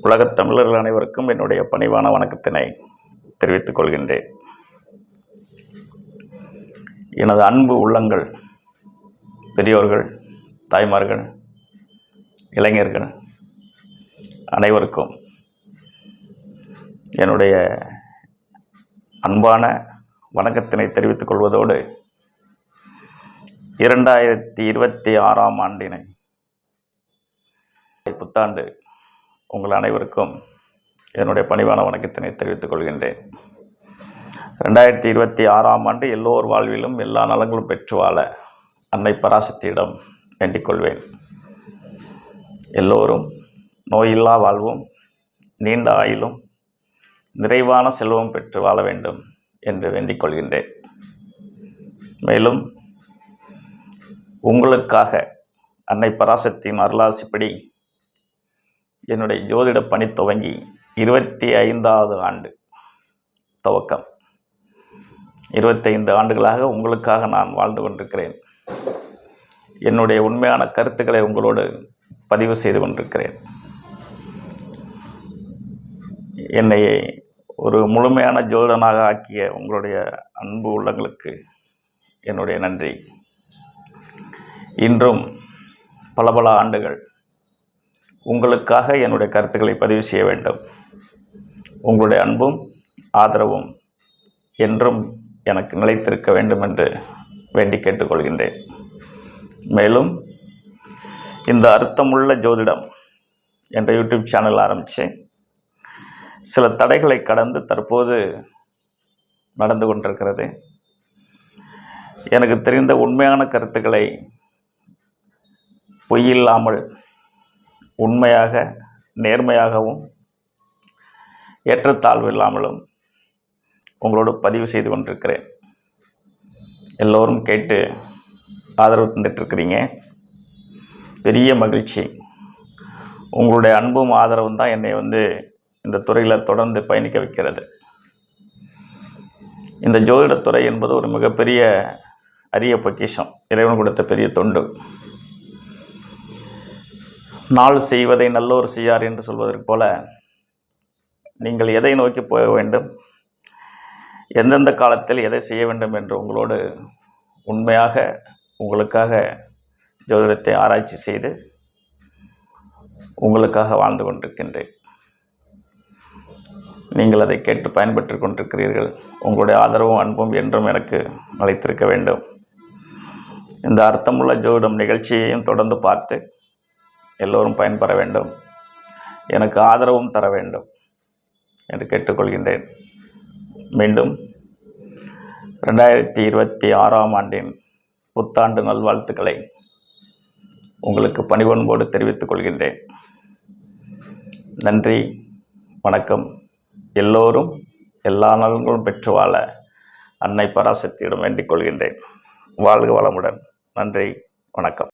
உலகத் தமிழர்கள் அனைவருக்கும் என்னுடைய பணிவான வணக்கத்தினை தெரிவித்துக் கொள்கின்றேன். எனது அன்பு உள்ளங்கள், பெரியோர்கள், தாய்மார்கள், இளைஞர்கள் அனைவருக்கும் என்னுடைய அன்பான வணக்கத்தினை தெரிவித்துக் கொள்வதோடு 2026ஆம் ஆண்டினை புத்தாண்டு உங்கள் அனைவருக்கும் என்னுடைய பணிவான வணக்கத்தினை தெரிவித்துக் கொள்கின்றேன். 2026ஆம் ஆண்டு எல்லோர் வாழ்விலும் எல்லா நலங்களும் பெற்று வாழ அன்னை பராசக்தியிடம் வேண்டிக் கொள்வேன். எல்லோரும் நோயில்லா வாழ்வும், நீண்ட ஆயுளும், நிறைவான செல்வம் பெற்று வாழ வேண்டும் என்று வேண்டிக் கொள்கின்றேன். மேலும் உங்களுக்காக அன்னை பராசக்தியின் அருளாசிப்படி என்னுடைய ஜோதிட பணி துவங்கி 25வது ஆண்டு துவக்கம். 25 ஆண்டுகளாக உங்களுக்காக நான் வாழ்ந்து கொண்டிருக்கிறேன். என்னுடைய உண்மையான கருத்துக்களை உங்களோடு பதிவு செய்து கொண்டிருக்கிறேன். என்னை ஒரு முழுமையான ஜோதிடனாக ஆக்கிய உங்களுடைய அன்பு உள்ளங்களுக்கு என்னுடைய நன்றி. இன்றும் பல ஆண்டுகள் உங்களுக்காக என்னுடைய கருத்துக்களை பதிவு செய்ய வேண்டும். உங்களுடைய அன்பும் ஆதரவும் என்றும் எனக்கு நிலைத்திருக்க வேண்டும் என்று வேண்டி கேட்டுக்கொள்கின்றேன். மேலும் இந்த அர்த்தமுள்ள ஜோதிடம் என்ற யூடியூப் சேனல் ஆரம்பித்து சில தடைகளை கடந்து தற்போது நடந்து கொண்டிருக்கிறது. எனக்கு தெரிந்த உண்மையான கருத்துக்களை பொய்யில்லாமல் உண்மையாக, நேர்மையாகவும், ஏற்றத்தாழ்வு இல்லாமலும் உங்களோடு பதிவு செய்து கொண்டிருக்கிறேன். எல்லோரும் கேட்டு ஆதரவு தந்துட்டுருக்கிறீங்க. பெரிய மகிழ்ச்சி. உங்களுடைய அன்பும் ஆதரவும் தான் என்னை இந்த துறையில் தொடர்ந்து பயணிக்க வைக்கிறது. இந்த ஜோதிடத்துறை என்பது ஒரு மிகப்பெரிய அரிய பொக்கிஷம், இறைவன் கொடுத்த பெரிய தொண்டு. நாள் செய்வதை நல்லோர் செய்யார் என்று சொல்வதற்கு போல, நீங்கள் எதை நோக்கி போக வேண்டும், எந்தெந்த காலத்தில் எதை செய்ய வேண்டும் என்று உங்களோடு உண்மையாக உங்களுக்காக ஜோதிடத்தை ஆராய்ச்சி செய்து உங்களுக்காக வாழ்ந்து கொண்டிருக்கின்றேன். நீங்கள் அதை கேட்டு பயன்பெற்று கொண்டிருக்கிறீர்கள். உங்களுடைய ஆதரவும் அன்பும் என்றும் எனக்கு நிலைத்திருக்க வேண்டும். இந்த அர்த்தமுள்ள ஜோதிடம் நிகழ்ச்சியையும் தொடர்ந்து பார்த்து எல்லோரும் பயன்பெற வேண்டும், எனக்கு ஆதரவும் தர வேண்டும் என்று கேட்டுக்கொள்கின்றேன். மீண்டும் 2026ஆம் ஆண்டின் புத்தாண்டு நல்வாழ்த்துக்களை உங்களுக்கு பணிவன்போடு தெரிவித்துக் கொள்கின்றேன். நன்றி, வணக்கம். எல்லோரும் எல்லா நலன்களும் பெற்று வாழ அன்னை பராசக்தியிடம் வேண்டிக் கொள்கின்றேன். வாழ்க வளமுடன். நன்றி, வணக்கம்.